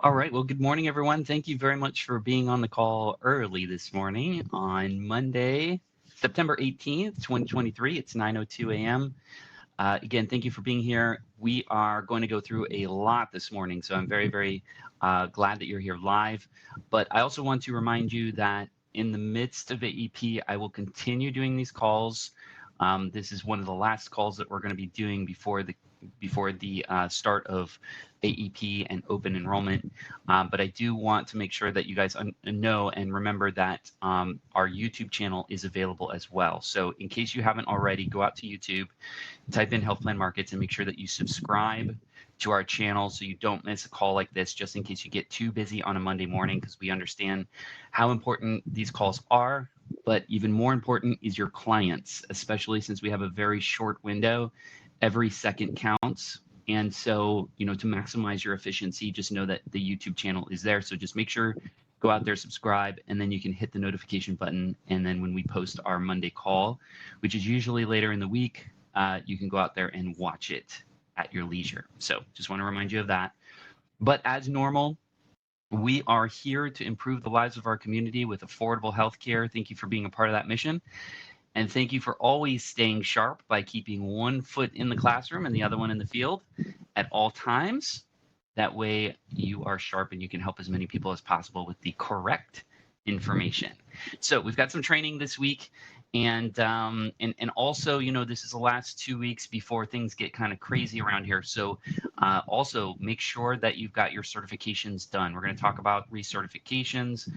All right. Well, good morning, everyone. Thank you very much for being on the call early this morning on Monday, September 18th, 2023. It's 9:02 a.m. Again, thank you for being here. We are going to go through a lot this morning, so I'm very, very glad that you're here live. But I also want to remind you that in the midst of AEP, I will continue doing these calls. This is one of the last calls that we're going to be doing before the start of AEP and open enrollment. But I do want to make sure that you guys know and remember that our YouTube channel is available as well. So in case you haven't already, go out to YouTube, type in Health Plan Markets, and make sure that you subscribe to our channel so you don't miss a call like this, just in case you get too busy on a Monday morning, because we understand how important these calls are. But even more important is your clients, especially since we have a very short window. Every second counts. And so, to maximize your efficiency, just know that the YouTube channel is there. So just make sure, go out there, subscribe, and then you can hit the notification button. And then when we post our Monday call, which is usually later in the week, you can go out there and watch it at your leisure. So just want to remind you of that. But as normal, we are here to improve the lives of our community with affordable healthcare. Thank you for being a part of that mission. And thank you for always staying sharp by keeping one foot in the classroom and the other one in the field at all times. That way you are sharp and you can help as many people as possible with the correct information. So we've got some training this week. And also, this is the last 2 weeks before things get kind of crazy around here. So also make sure that you've got your certifications done. We're going to talk about recertifications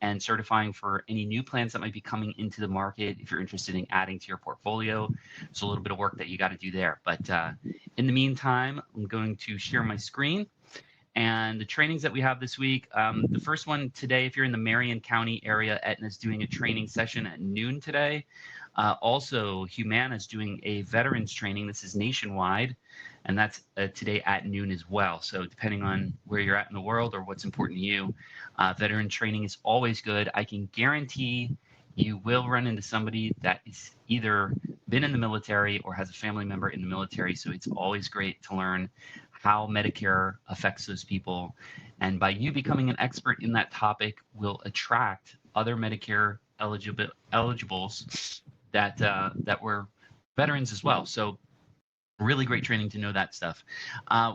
and certifying for any new plans that might be coming into the market if you're interested in adding to your portfolio. It's a little bit of work that you got to do there. But in the meantime, I'm going to share my screen. And the trainings that we have this week, the first one today, if you're in the Marion County area, Aetna's doing a training session at noon today. Also, Humana is doing a veterans training. This is nationwide, and that's today at noon as well. So depending on where you're at in the world or what's important to you, veteran training is always good. I can guarantee you will run into somebody that is either been in the military or has a family member in the military. So it's always great to learn how Medicare affects those people. And by you becoming an expert in that topic will attract other Medicare eligibles that were veterans as well. So really great training to know that stuff.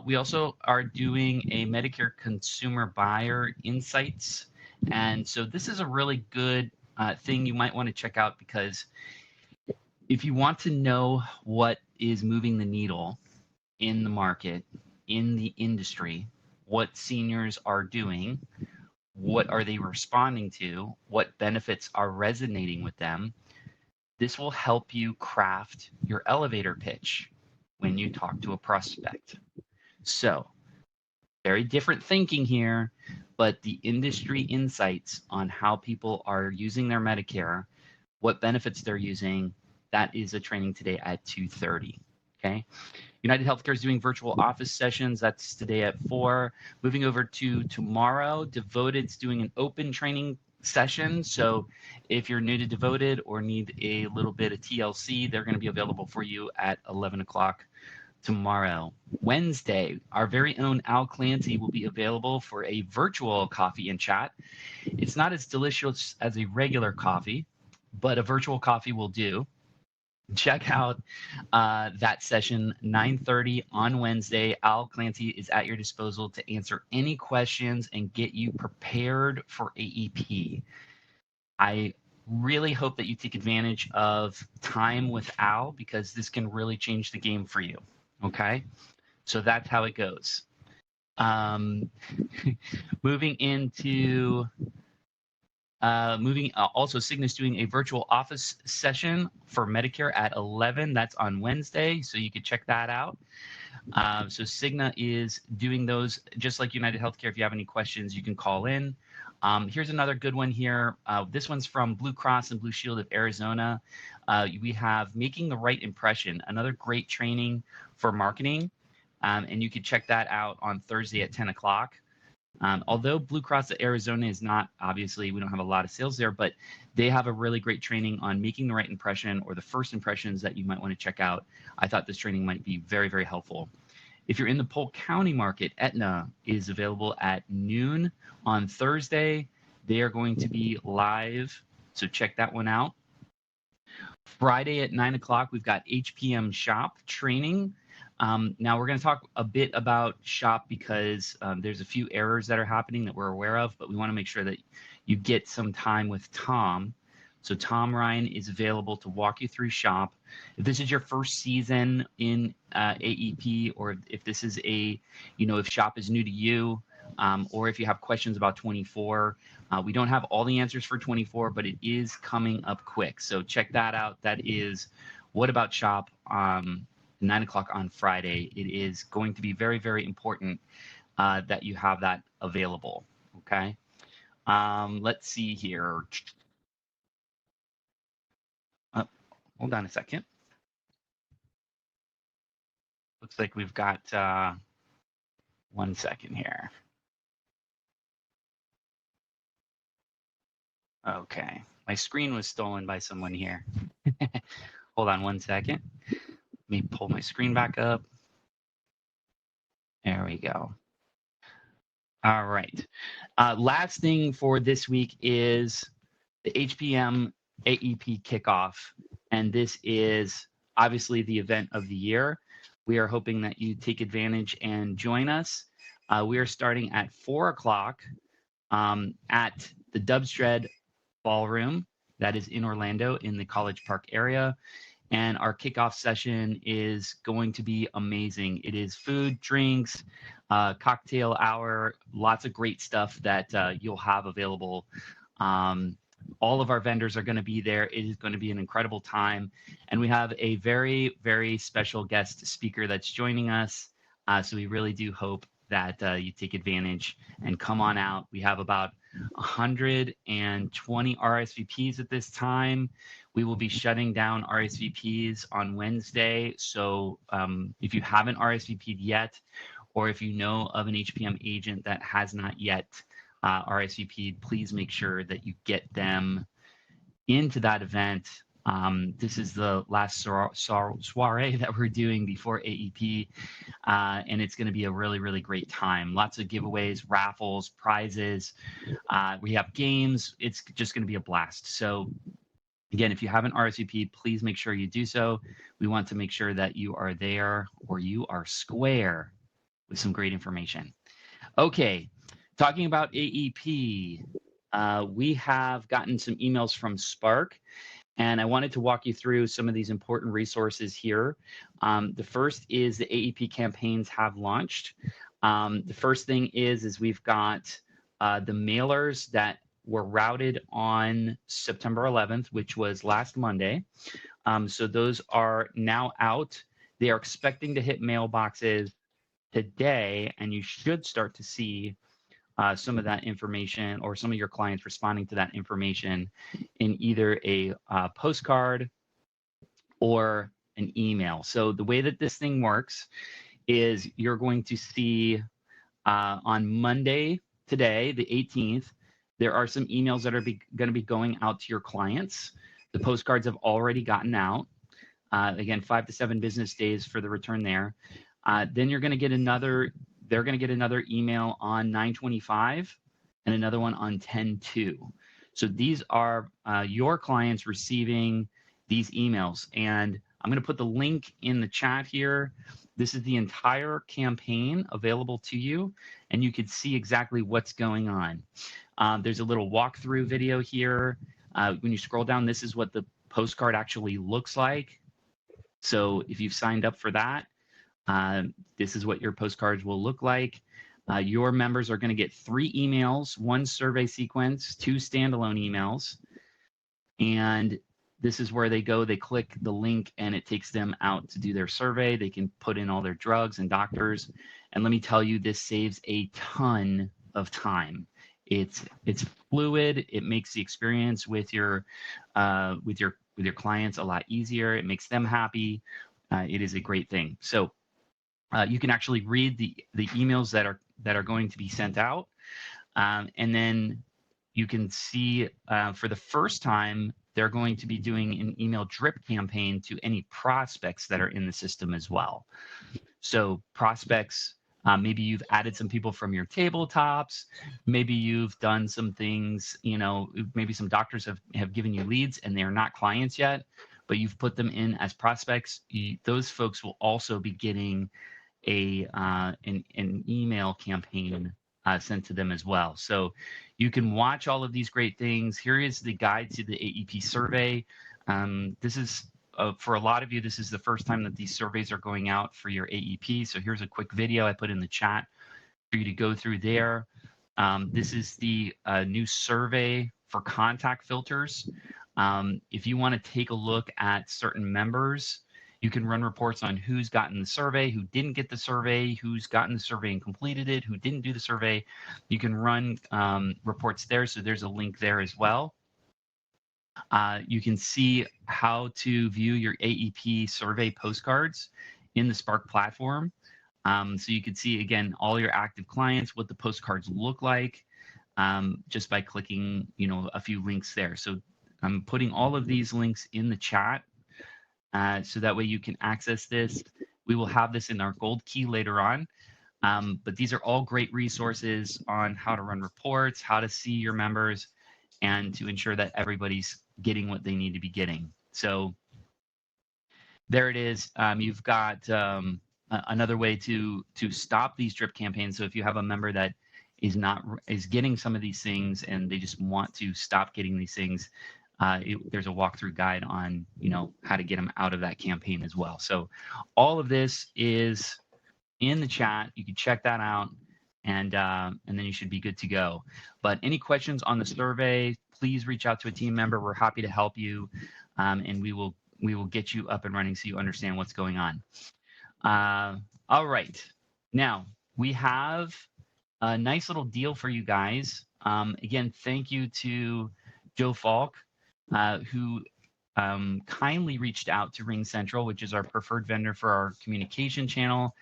We also are doing a Medicare Consumer Buyer Insights. And so this is a really good thing you might want to check out, because if you want to know what is moving the needle in the market, in the industry, what seniors are doing, what are they responding to, what benefits are resonating with them, this will help you craft your elevator pitch when you talk to a prospect. So, very different thinking here, but the industry insights on how people are using their Medicare, what benefits they're using, that is a training today at 2:30. Okay. United Healthcare is doing virtual office sessions. That's today at 4. Moving over to tomorrow, Devoted's doing an open training session. So if you're new to Devoted or need a little bit of TLC, they're going to be available for you at 11 o'clock tomorrow. Wednesday, our very own Al Clancy will be available for a virtual coffee and chat. It's not as delicious as a regular coffee, but a virtual coffee will do. Check out that session, 9:30 on Wednesday. Al Clancy is at your disposal to answer any questions and get you prepared for AEP. I really hope that you take advantage of time with Al, because this can really change the game for you. Okay, so that's how it goes. Moving into also, Cigna's doing a virtual office session for Medicare at 11. That's on Wednesday, so you could check that out. So Cigna is doing those just like United Healthcare. If you have any questions, you can call in. Here's another good one here. This one's from Blue Cross and Blue Shield of Arizona. We have Making the Right Impression, another great training for marketing, and you can check that out on Thursday at 10 o'clock. Although Blue Cross of Arizona is not, obviously, we don't have a lot of sales there, but they have a really great training on making the right impression, or the first impressions that you might want to check out. I thought this training might be very, very helpful. If you're in the Polk County market, Aetna is available at noon on Thursday. They are going to be live, so check that one out. Friday at 9 o'clock, we've got HPM Shop training. Now we're going to talk a bit about Shop because there's a few errors that are happening that we're aware of, but we want to make sure that you get some time with Tom. So Tom Ryan is available to walk you through Shop. If this is your first season in AEP, or if this is if Shop is new to you, or if you have questions about 24, we don't have all the answers for 24, but it is coming up quick. So check that out. That is What About Shop, 9 o'clock on Friday. It is going to be very, very important that you have that available. Okay. Let's see here. Hold on a second. Looks like we've got 1 second here. Okay, my screen was stolen by someone here. Hold on 1 second. Let me pull my screen back up. There we go. All right. Last thing for this week is the HPM AEP kickoff. And this is obviously the event of the year. We are hoping that you take advantage and join us. We are starting at 4 o'clock at the Dubstred Ballroom that is in Orlando in the College Park area. And our kickoff session is going to be amazing. It is food, drinks, cocktail hour, lots of great stuff that you'll have available. All of our vendors are going to be there. It is going to be an incredible time. And we have a very, very special guest speaker that's joining us. So we really do hope that you take advantage and come on out. We have about 120 RSVPs at this time. We will be shutting down RSVPs on Wednesday. So if you haven't RSVP'd yet, or if you know of an HPM agent that has not yet RSVP'd, please make sure that you get them into that event. This is the last soiree that we're doing before AEP, and it's going to be a really, really great time. Lots of giveaways, raffles, prizes. We have games. It's just going to be a blast. So again, if you haven't RSVP'd, please make sure you do so. We want to make sure that you are there or you are square with some great information. Okay, talking about AEP, we have gotten some emails from Spark, and I wanted to walk you through some of these important resources here. The first is the AEP campaigns have launched. The first thing is we've got the mailers that were routed on September 11th, which was last Monday. So those are now out. They are expecting to hit mailboxes today, and you should start to see some of that information or some of your clients responding to that information in either a postcard or an email. So the way that this thing works is you're going to see on Monday, today, the 18th, there are some emails that are going to be going out to your clients. The postcards have already gotten out. Again, 5 to 7 business days for the return there. Then you're going to get another. They're going to get another email on 9/25 and another one on 10/2. So these are your clients receiving these emails. And I'm going to put the link in the chat here. This is the entire campaign available to you, and you can see exactly what's going on. There's a little walkthrough video here. When you scroll down, this is what the postcard actually looks like. So if you've signed up for that, this is what your postcards will look like. Your members are going to get 3 emails, 1 survey sequence, 2 standalone emails. And this is where they go. They click the link and it takes them out to do their survey. They can put in all their drugs and doctors. And let me tell you, this saves a ton of time. It's fluid. It makes the experience with your clients a lot easier. It makes them happy. It is a great thing. So you can actually read the emails that are going to be sent out, and then you can see for the first time they're going to be doing an email drip campaign to any prospects that are in the system as well. So prospects, maybe you've added some people from your tabletops, maybe you've done some things, maybe some doctors have given you leads and they're not clients yet, but you've put them in as prospects. Those folks will also be getting an email campaign sent to them as well. So you can watch all of these great things. Here is the guide to the AEP survey. This is for a lot of you, this is the first time that these surveys are going out for your AEP. So here's a quick video I put in the chat for you to go through there. This is the new survey for contact filters. If you want to take a look at certain members, you can run reports on who's gotten the survey, who didn't get the survey, who's gotten the survey and completed it, who didn't do the survey. You can run reports there. So there's a link there as well. You can see how to view your AEP survey postcards in the Spark platform. So you can see, again, all your active clients, what the postcards look like, just by clicking, a few links there. So I'm putting all of these links in the chat. So that way you can access this. We will have this in our gold key later on. But these are all great resources on how to run reports, how to see your members, and to ensure that everybody's getting what they need to be getting. So there it is. You've got another way to stop these drip campaigns. So if you have a member that is getting some of these things and they just want to stop getting these things, there's a walkthrough guide on how to get them out of that campaign as well. So all of this is in the chat. You can check that out, and then you should be good to go. But any questions on the survey, please reach out to a team member. We're happy to help you, and we will get you up and running so you understand what's going on. All right, now we have a nice little deal for you guys. Again, thank you to Joe Falk, who kindly reached out to RingCentral, which is our preferred vendor for our communication channel.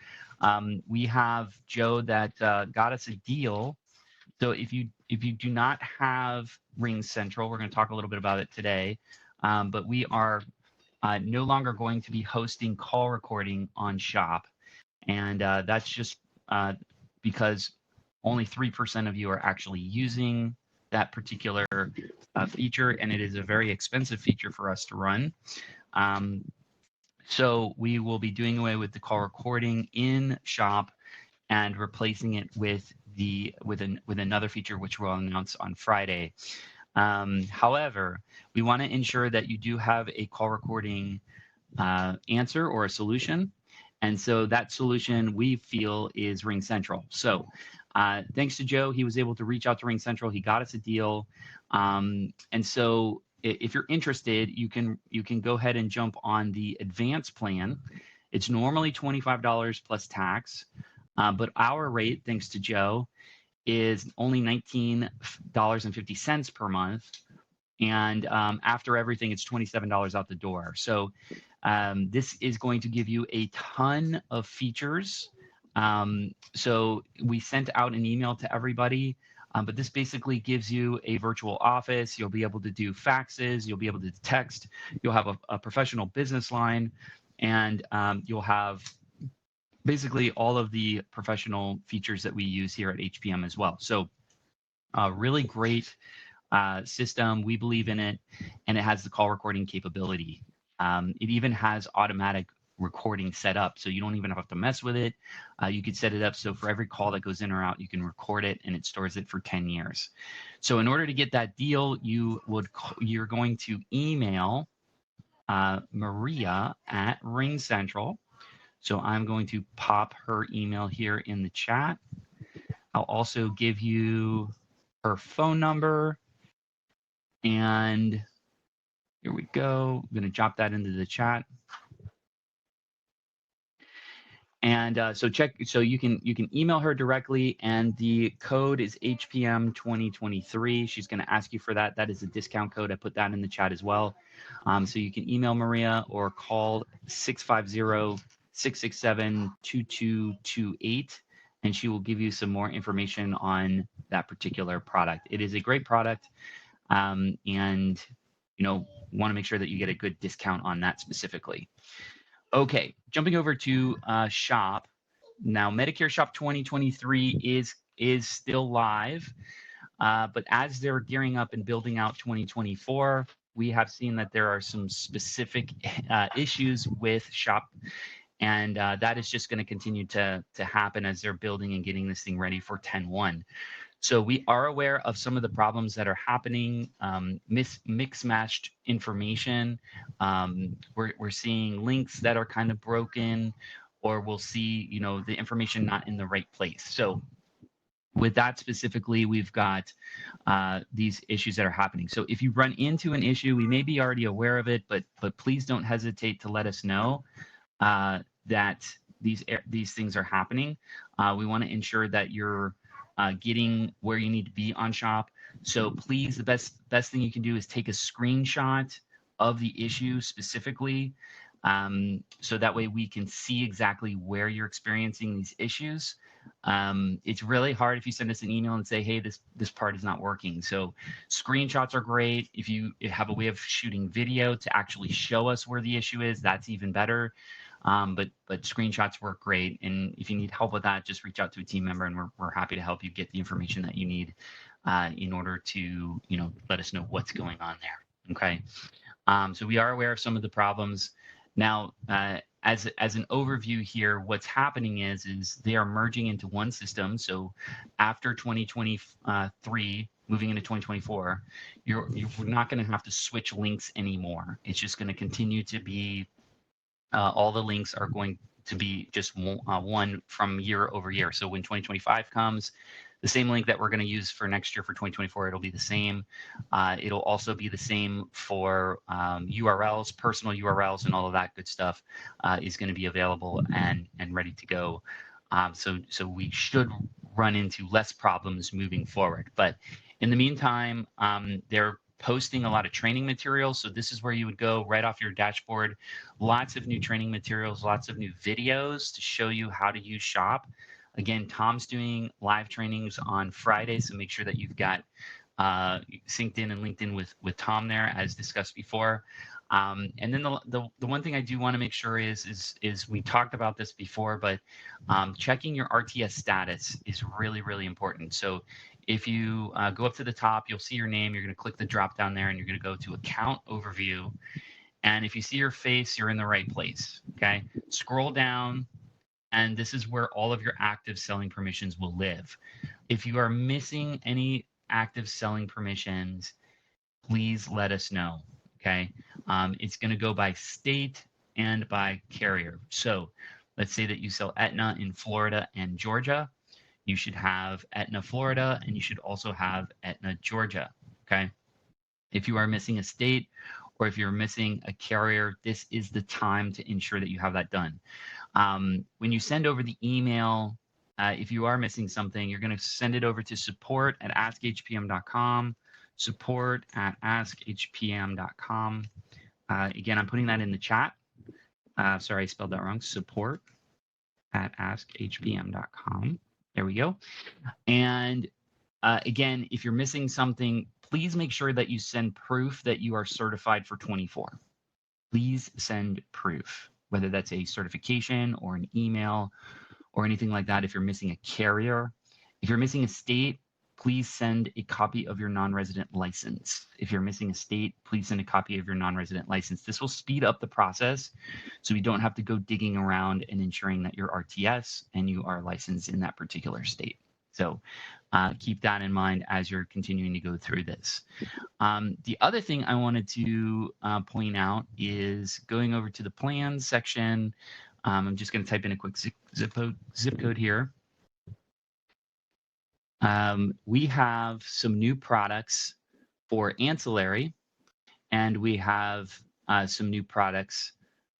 We have Joe that got us a deal. So if you do not have RingCentral, we're going to talk a little bit about it today, but we are no longer going to be hosting call recording on Shop, and that's just because only 3% of you are actually using that particular feature, and it is a very expensive feature for us to run. So we will be doing away with the call recording in Shop and replacing it with another feature, which we'll announce on Friday. However, we want to ensure that you do have a call recording answer or a solution, and so that solution we feel is RingCentral. So thanks to Joe, he was able to reach out to RingCentral. He got us a deal, and so if you're interested, you can go ahead and jump on the advanced plan. It's normally $25 plus tax, but our rate, thanks to Joe, is only $19.50 per month, and after everything, it's $27 out the door. So this is going to give you a ton of features. So we sent out an email to everybody, but this basically gives you a virtual office. You'll be able to do faxes. You'll be able to text. You'll have a professional business line, and you'll have basically all of the professional features that we use here at HPM as well. So really great system. We believe in it, and it has the call recording capability. It even has automatic recording set up, so you don't even have to mess with it. You could set it up so for every call that goes in or out, you can record it, and it stores it for 10 years. So in order to get that deal, you're going to email Maria at RingCentral. So I'm going to pop her email here in the chat. I'll also give you her phone number, and here we go. I'm going to drop that into the chat. And so you can email her directly, and the code is HPM 2023. She's going to ask you for that. That is a discount code. I put that in the chat as well. So you can email Maria or call 650-667-2228, and she will give you some more information on that particular product. It is a great product, and want to make sure that you get a good discount on that specifically. Okay, jumping over to Shop. Now, Medicare Shop 2023 is still live, but as they're gearing up and building out 2024, we have seen that there are some specific issues with Shop, and that is just going to continue to happen as they're building and getting this thing ready for 10/1. So we are aware of some of the problems that are happening, mix-matched information. We're seeing links that are kind of broken, or we'll see, the information not in the right place. So with that specifically, we've got these issues that are happening. So if you run into an issue, we may be already aware of it, but please don't hesitate to let us know that these things are happening. We want to ensure that you're getting where you need to be on Shop. So please, the best thing you can do is take a screenshot of the issue specifically, so that way we can see exactly where you're experiencing these issues. It's really hard if you send us an email and say, hey, this part is not working. So screenshots are great. If you have a way of shooting video to actually show us where the issue is, that's even better. But screenshots work great. And if you need help with that, just reach out to a team member, and we're happy to help you get the information that you need in order to, let us know what's going on there. Okay. So we are aware of some of the problems. Now, as an overview here, what's happening is they are merging into one system. So after 2023, moving into 2024, you're not going to have to switch links anymore. It's just going to continue to be all the links are going to be just one from year over year. So when 2025 comes, the same link that we're going to use for next year for 2024, it'll be the same. It'll also be the same for URLs, personal URLs, and all of that good stuff is going to be available and ready to go. So we should run into less problems moving forward. But in the meantime, they're posting a lot of training materials. So this is where you would go right off your dashboard. Lots of new training materials, lots of new videos to show you how to use Shop. Again, Tom's doing live trainings on Friday, so make sure that you've got synced in and linked in with Tom there, as discussed before. And then the one thing I do want to make sure is we talked about this before, but checking your RTS status is really, really important. So if you go up to the top, you'll see your name. You're going to click the drop down there, and you're going to go to Account Overview. And if you see your face, you're in the right place. Okay, scroll down. And this is where all of your active selling permissions will live. If you are missing any active selling permissions, please let us know, okay? It's going to go by state and by carrier. So let's say that you sell Aetna in Florida and Georgia. You should have Aetna Florida, and you should also have Aetna Georgia, okay? If you are missing a state, or if you're missing a carrier, this is the time to ensure that you have that done. When you send over the email, if you are missing something, you're going to send it over to support@askhpm.com, support@askhpm.com. Again, I'm putting that in the chat. Sorry, I spelled that wrong. Support@askhpm.com. There we go. And again, if you're missing something, please make sure that you send proof that you are certified for 24. Please send proof, whether that's a certification or an email or anything like that. If you're missing a carrier, if you're missing a state, please send a copy of your non-resident license. If you're missing a state, please send a copy of your non-resident license. This will speed up the process, so we don't have to go digging around and ensuring that you're RTS and you are licensed in that particular state. So keep that in mind as you're continuing to go through this. The other thing I wanted to point out is going over to the plans section. I'm just going to type in a quick zip code here. We have some new products for Ancillary, and we have some new products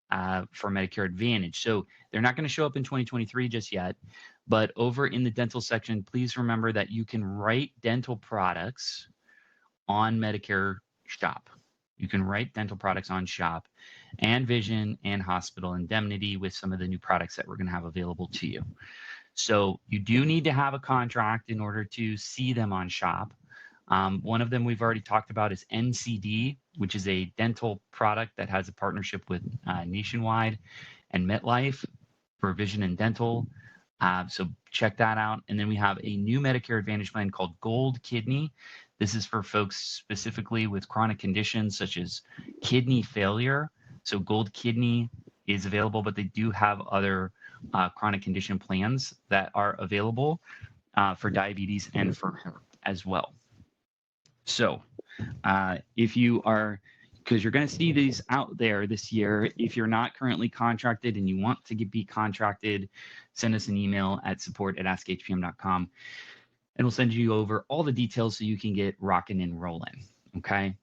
for Medicare Advantage. So they're not going to show up in 2023 just yet, but over in the dental section, please remember that you can write dental products on Medicare Shop. You can write dental products on Shop, and vision and hospital indemnity with some of the new products that we're going to have available to you. So you do need to have a contract in order to see them on Shop. One of them we've already talked about is NCD, which is a dental product that has a partnership with Nationwide and MetLife for vision and dental. So check that out. And then we have a new Medicare Advantage plan called Gold Kidney. This is for folks specifically with chronic conditions such as kidney failure. So Gold Kidney is available, but they do have other chronic condition plans that are available for diabetes and for her as well. So if you are, because you're going to see these out there this year, if you're not currently contracted and you want to be contracted, send us an email at support@askhpm.com and we'll send you over all the details so you can get rocking and rolling. Okay.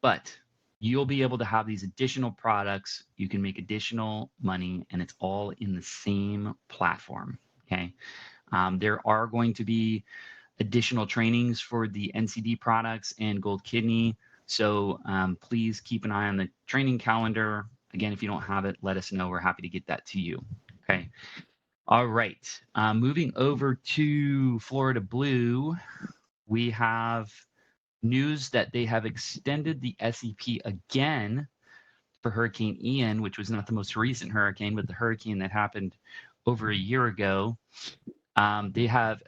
But you'll be able to have these additional products. You can make additional money and it's all in the same platform. Okay. There are going to be additional trainings for the NCD products and Gold Kidney. So please keep an eye on the training calendar. Again, if you don't have it, let us know. We're happy to get that to you. Okay. All right. Moving over to Florida Blue, we have news that they have extended the SEP again for Hurricane Ian, which was not the most recent hurricane, but the hurricane that happened over a year ago. They have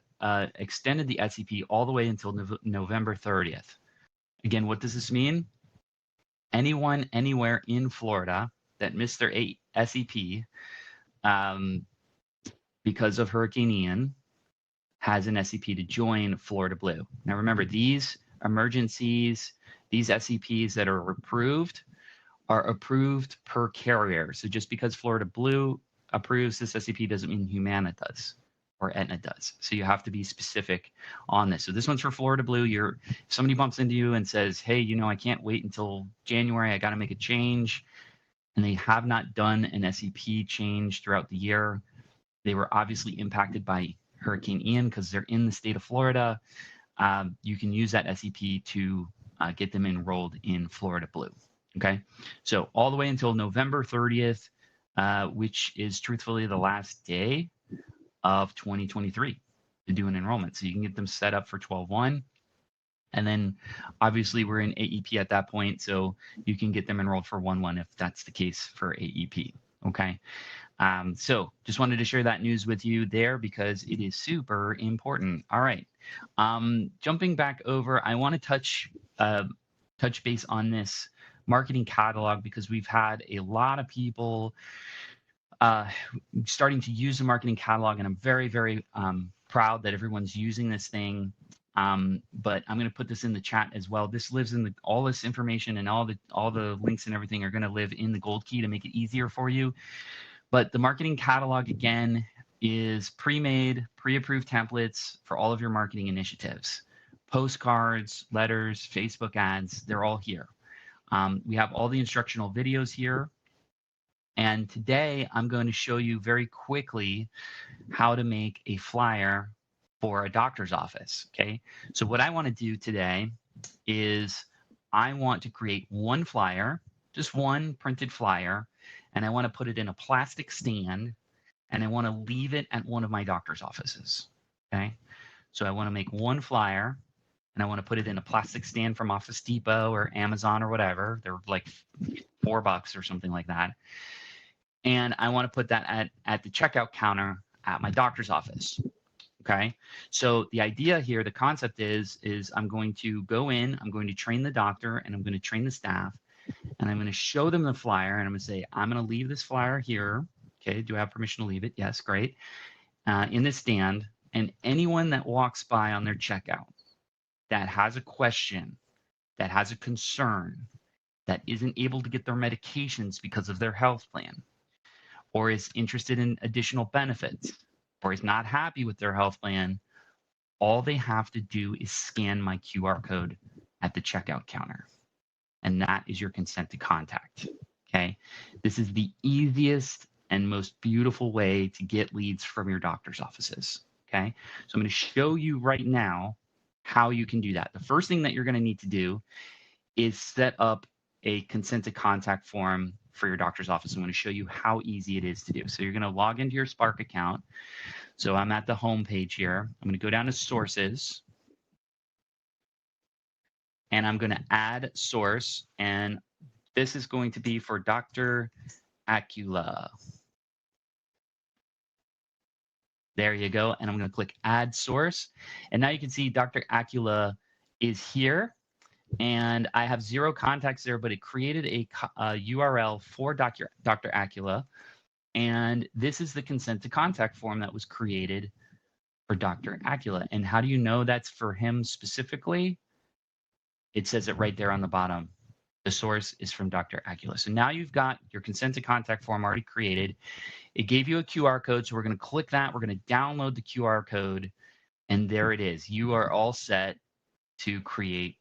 extended the SEP all the way until November 30th. Again, what does this mean? Anyone anywhere in Florida that missed their SEP because of Hurricane Ian has an SEP to join Florida Blue. Now remember, these emergencies, these SEPs that are approved per carrier. So just because Florida Blue approves this SEP doesn't mean Humana does or Aetna does. So you have to be specific on this. So this one's for Florida Blue. If somebody bumps into you and says, hey, I can't wait until January, I got to make a change, and they have not done an SEP change throughout the year, they were obviously impacted by Hurricane Ian because they're in the state of Florida. You can use that SEP to get them enrolled in Florida Blue. Okay, so all the way until November 30th, which is truthfully the last day of 2023 to do an enrollment. So you can get them set up for 12/1. And then obviously we're in AEP at that point, so you can get them enrolled for 1/1 if that's the case for AEP. Okay. So just wanted to share that news with you there because it is super important. All right. Jumping back over, I want to touch base on this marketing catalog because we've had a lot of people starting to use the marketing catalog, and I'm very, very proud that everyone's using this thing. But I'm going to put this in the chat as well. This lives in all this information and all the links and everything are going to live in the Gold Key to make it easier for you. But the marketing catalog, again, is pre-made, pre-approved templates for all of your marketing initiatives. Postcards, letters, Facebook ads, they're all here. We have all the instructional videos here. And today I'm going to show you very quickly how to make a flyer for a doctor's office. Okay. So what I want to do today is I want to create one flyer, just one printed flyer, and I want to put it in a plastic stand and I want to leave it at one of my doctor's offices. Okay. So I want to make one flyer and I want to put it in a plastic stand from Office Depot or Amazon or whatever. They're like $4 or something like that. And I want to put that at the checkout counter at my doctor's office. Okay. So the idea here, the concept is I'm going to go in, I'm going to train the doctor and I'm going to train the staff and I'm going to show them the flyer and I'm going to say, I'm going to leave this flyer here. Okay. Do I have permission to leave it? Yes. Great. In this stand, and anyone that walks by on their checkout that has a question, that has a concern, that isn't able to get their medications because of their health plan, or is interested in additional benefits, or is not happy with their health plan, all they have to do is scan my QR code at the checkout counter. And that is your consent to contact. Okay. This is the easiest and most beautiful way to get leads from your doctor's offices. Okay. So I'm going to show you right now how you can do that. The first thing that you're going to need to do is set up a consent to contact form for your doctor's office. I'm going to show you how easy it is to do. So you're going to log into your Spark account. So I'm at the home page here. I'm going to go down to sources. and I'm going to add source, and this is going to be for Dr. Acula. There you go. And I'm going to click add source. And now you can see Dr. Acula is here. And I have 0 contacts there, but it created a URL for Dr. Acula. And this is the consent to contact form that was created for Dr. Acula. And how do you know that's for him specifically? It says it right there on the bottom. The source is from Dr. Acula. So now you've got your consent to contact form already created. It gave you a QR code. So we're going to click that. We're going to download the QR code. And there it is. You are all set to create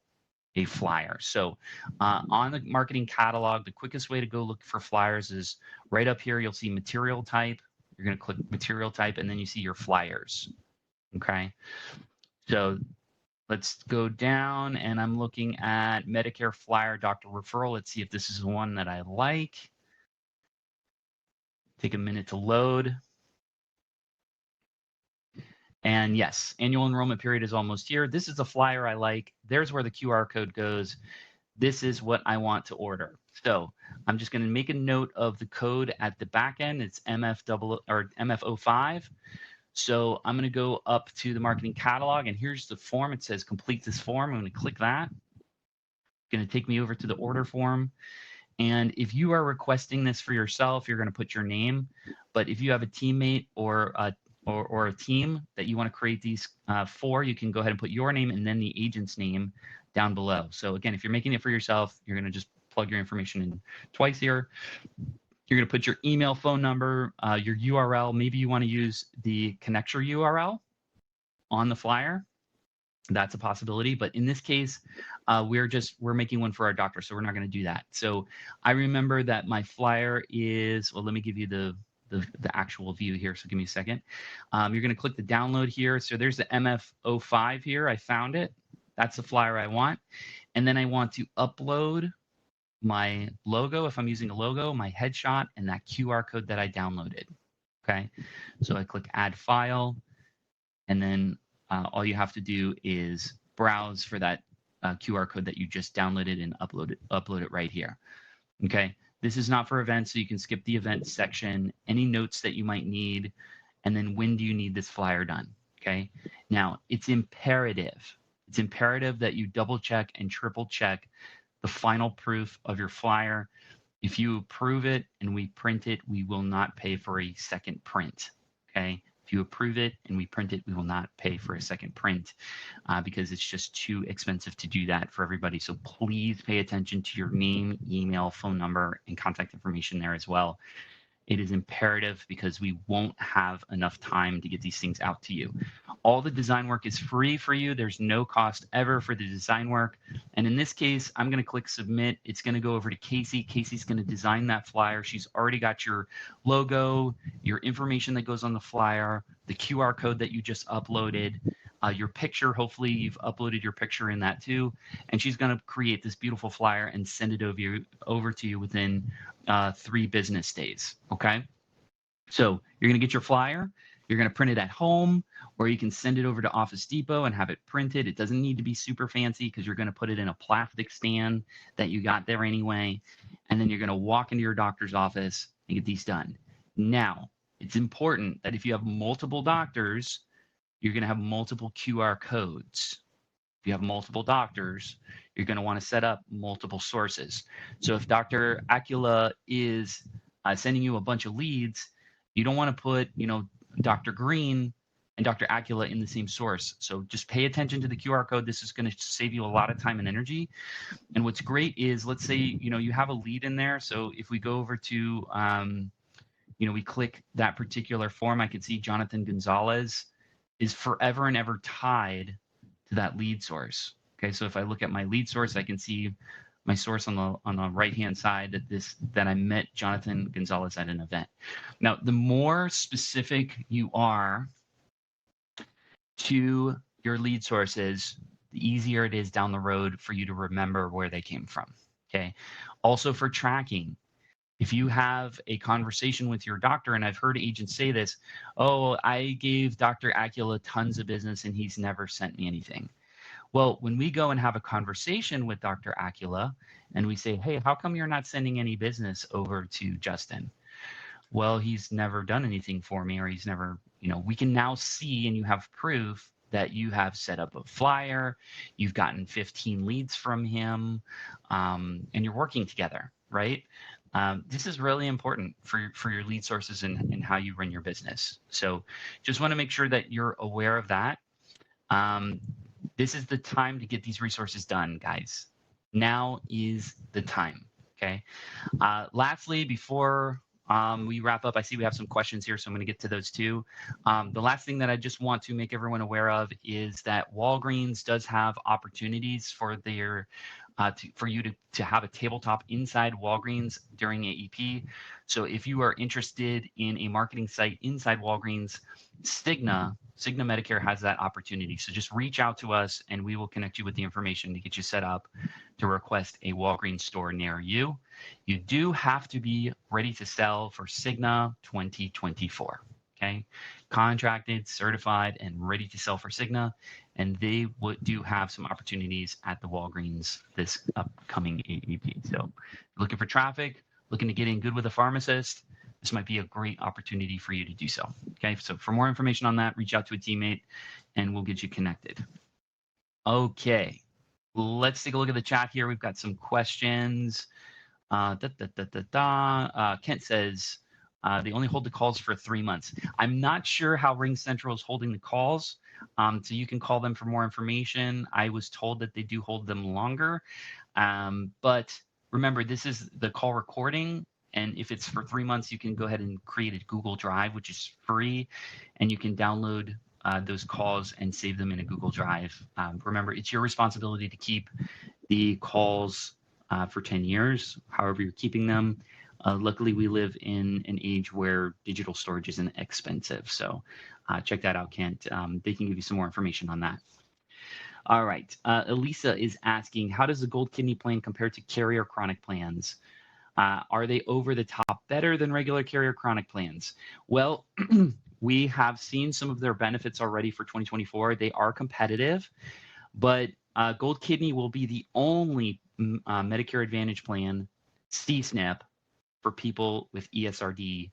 a flyer. So on the marketing catalog, the quickest way to go look for flyers is right up here. You'll see material type. You're going to click material type, and then you see your flyers. Okay. So let's go down, and I'm looking at Medicare flyer doctor referral. Let's see if this is the one that I like. Take a minute to load. And yes, annual enrollment period is almost here. This is the flyer I like. There's where the QR code goes. This is what I want to order. So I'm just going to make a note of the code at the back end. It's MF05. So I'm going to go up to the marketing catalog, and here's the form. It says complete this form. I'm going to click that. It's going to take me over to the order form. And if you are requesting this for yourself, you're going to put your name. But if you have a teammate or a team that you want to create these for, you can go ahead and put your name and then the agent's name down below. So again, if you're making it for yourself, you're going to just plug your information in twice here. You're going to put your email, phone number, your URL. Maybe you want to use the connector URL on the flyer. That's a possibility. But in this case, we're making one for our doctor, so we're not going to do that. So I remember that my flyer is, well, let me give you the actual view here. So give me a second. You're going to click the download here. So there's the MF05 here. I found it. That's the flyer I want. And then I want to upload my logo, if I'm using a logo, my headshot, and that QR code that I downloaded. Okay. So I click add file, and then all you have to do is browse for that QR code that you just downloaded and upload it right here. Okay. This is not for events, so you can skip the event section, any notes that you might need, and then when do you need this flyer done, okay? Now, it's imperative that you double check and triple check the final proof of your flyer. If you approve it and we print it, we will not pay for a second print, okay? If you approve it and we print it, we will not pay for a second print because it's just too expensive to do that for everybody. So please pay attention to your name, email, phone number, and contact information there as well. It is imperative because we won't have enough time to get these things out to you. All the design work is free for you. There's no cost ever for the design work. And in this case, I'm going to click submit. It's going to go over to Casey. Casey's going to design that flyer. She's already got your logo, your information that goes on the flyer, the QR code that you just uploaded, your picture. Hopefully you've uploaded your picture in that too. And she's going to create this beautiful flyer and send it over to you within 3 business days. Okay. So you're going to get your flyer. You're going to print it at home, or you can send it over to Office Depot and have it printed. It doesn't need to be super fancy because you're going to put it in a plastic stand that you got there anyway. And then you're going to walk into your doctor's office and get these done. Now, it's important that if you have multiple doctors, you're going to have multiple QR codes. If you have multiple doctors, you're going to want to set up multiple sources. So if Dr. Acula is sending you a bunch of leads, you don't want to put, Dr. Green and Dr. Acula in the same source. So just pay attention to the QR code. This is going to save you a lot of time and energy. And what's great is, let's say, you have a lead in there. So if we go over to, we click that particular form, I can see Jonathan Gonzalez is forever and ever tied to that lead source. Okay, so if I look at my lead source, I can see my source on the right-hand side that I met Jonathan Gonzalez at an event. Now, the more specific you are to your lead sources, the easier it is down the road for you to remember where they came from. Okay. Also for tracking, if you have a conversation with your doctor, and I've heard agents say this, oh, I gave Dr. Acula tons of business and he's never sent me anything. Well, when we go and have a conversation with Dr. Acula and we say, hey, how come you're not sending any business over to Justin? Well, he's never done anything for me, or he's never, we can now see and you have proof that you have set up a flyer, you've gotten 15 leads from him, and you're working together, right? This is really important for your lead sources and how you run your business. So just want to make sure that you're aware of that. This is the time to get these resources done, guys. Now is the time, okay? Lastly, before we wrap up, I see we have some questions here, so I'm going to get to those too. The last thing that I just want to make everyone aware of is that Walgreens does have opportunities for their for you to have a tabletop inside Walgreens during AEP. So if you are interested in a marketing site inside Walgreens, Cigna Medicare has that opportunity. So just reach out to us and we will connect you with the information to get you set up to request a Walgreens store near you. You do have to be ready to sell for Cigna 2024. Okay, contracted, certified, and ready to sell for Cigna, and they do have some opportunities at the Walgreens this upcoming AEP. So, looking for traffic, looking to get in good with a pharmacist, this might be a great opportunity for you to do so. Okay, so for more information on that, reach out to a teammate, and we'll get you connected. Okay, let's take a look at the chat here. We've got some questions. Kent says, they only hold the calls for 3 months. I'm not sure how RingCentral is holding the calls, so you can call them for more information. I was told that they do hold them longer, but remember, this is the call recording, and if it's for 3 months, you can go ahead and create a Google Drive, which is free, and you can download those calls and save them in a Google Drive. Remember, it's your responsibility to keep the calls for 10 years, however you're keeping them. Luckily, we live in an age where digital storage isn't expensive. So check that out, Kent. They can give you some more information on that. All right. Elisa is asking, how does the Gold Kidney Plan compare to carrier chronic plans? Are they over the top better than regular carrier chronic plans? Well, we have seen some of their benefits already for 2024. They are competitive, but Gold Kidney will be the only Medicare Advantage plan, CSNP, for people with ESRD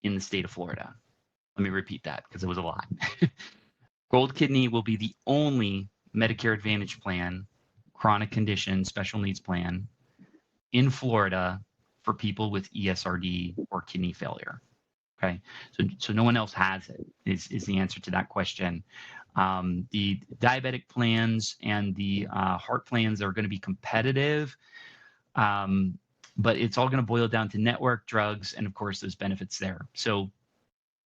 in the state of Florida. Let me repeat that because it was a lot. Gold Kidney will be the only Medicare Advantage plan, chronic condition, special needs plan in Florida for people with ESRD or kidney failure. Okay, so no one else has it, is the answer to that question. The diabetic plans and the heart plans are going to be competitive, but it's all going to boil down to network, drugs, and of course those benefits there. So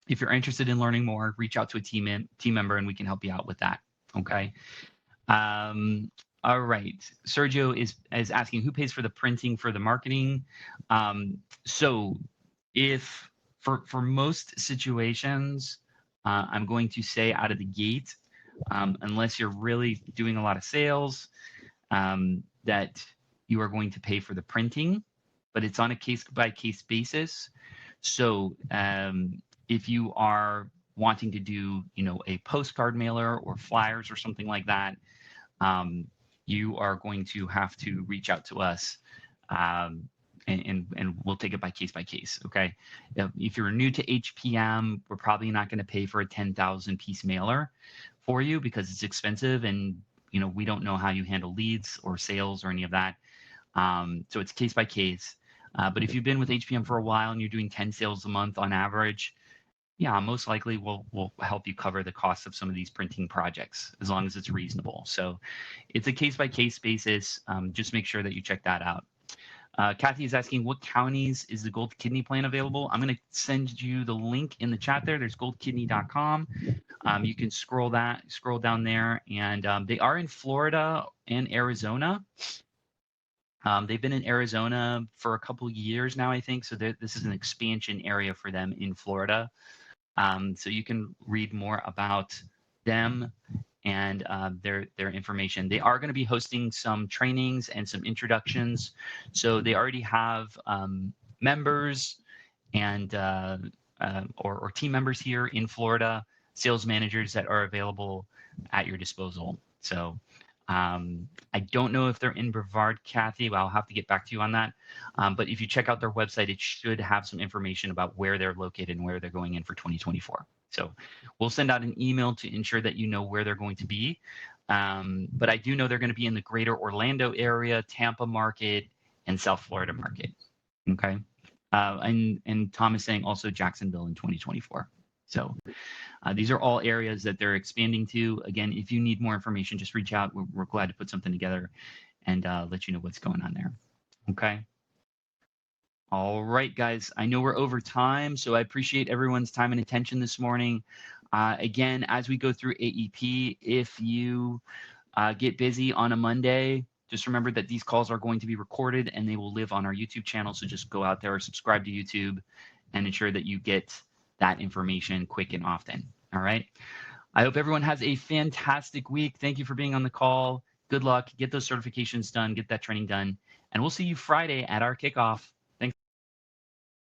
if you're interested in learning more, reach out to a team member and we can help you out with that. Okay. All right. Sergio is asking, who pays for the printing for the marketing? So if for most situations, I'm going to say out of the gate, unless you're really doing a lot of sales, that you are going to pay for the printing, but it's on a case-by-case basis. So if you are wanting to do, a postcard mailer or flyers or something like that, you are going to have to reach out to us, and we'll take it by case, okay? If you're new to HPM, we're probably not going to pay for a 10,000 piece mailer for you because it's expensive, and we don't know how you handle leads or sales or any of that. So it's case by case. But if you've been with HPM for a while and you're doing 10 sales a month on average, yeah, most likely we'll help you cover the cost of some of these printing projects as long as it's reasonable. So it's a case by case basis. Just make sure that you check that out. Kathy is asking, what counties is the Gold Kidney Plan available? I'm going to send you the link in the chat there. There's goldkidney.com. You can scroll down there, and they are in Florida and Arizona. They've been in Arizona for a couple years now, I think. So this is an expansion area for them in Florida. So you can read more about them and their information. They are going to be hosting some trainings and some introductions. So they already have members and or team members here in Florida, sales managers that are available at your disposal. So I don't know if they're in Brevard, Kathy. Well, I'll have to get back to you on that. But if you check out their website, it should have some information about where they're located and where they're going in for 2024. So we'll send out an email to ensure that you know where they're going to be. But I do know they're going to be in the greater Orlando area, Tampa market, and South Florida market. Okay. And Tom is saying also Jacksonville in 2024. So these are all areas that they're expanding to. Again, if you need more information, just reach out. We're glad to put something together and let you know what's going on there. Okay. All right, guys. I know we're over time, so I appreciate everyone's time and attention this morning. Again, as we go through AEP, if you get busy on a Monday, just remember that these calls are going to be recorded and they will live on our YouTube channel. So just go out there, subscribe to YouTube, and ensure that you get that information quick and often. All right. I hope everyone has a fantastic week. Thank you for being on the call. Good luck. Get those certifications done. Get that training done. And we'll see you Friday at our kickoff.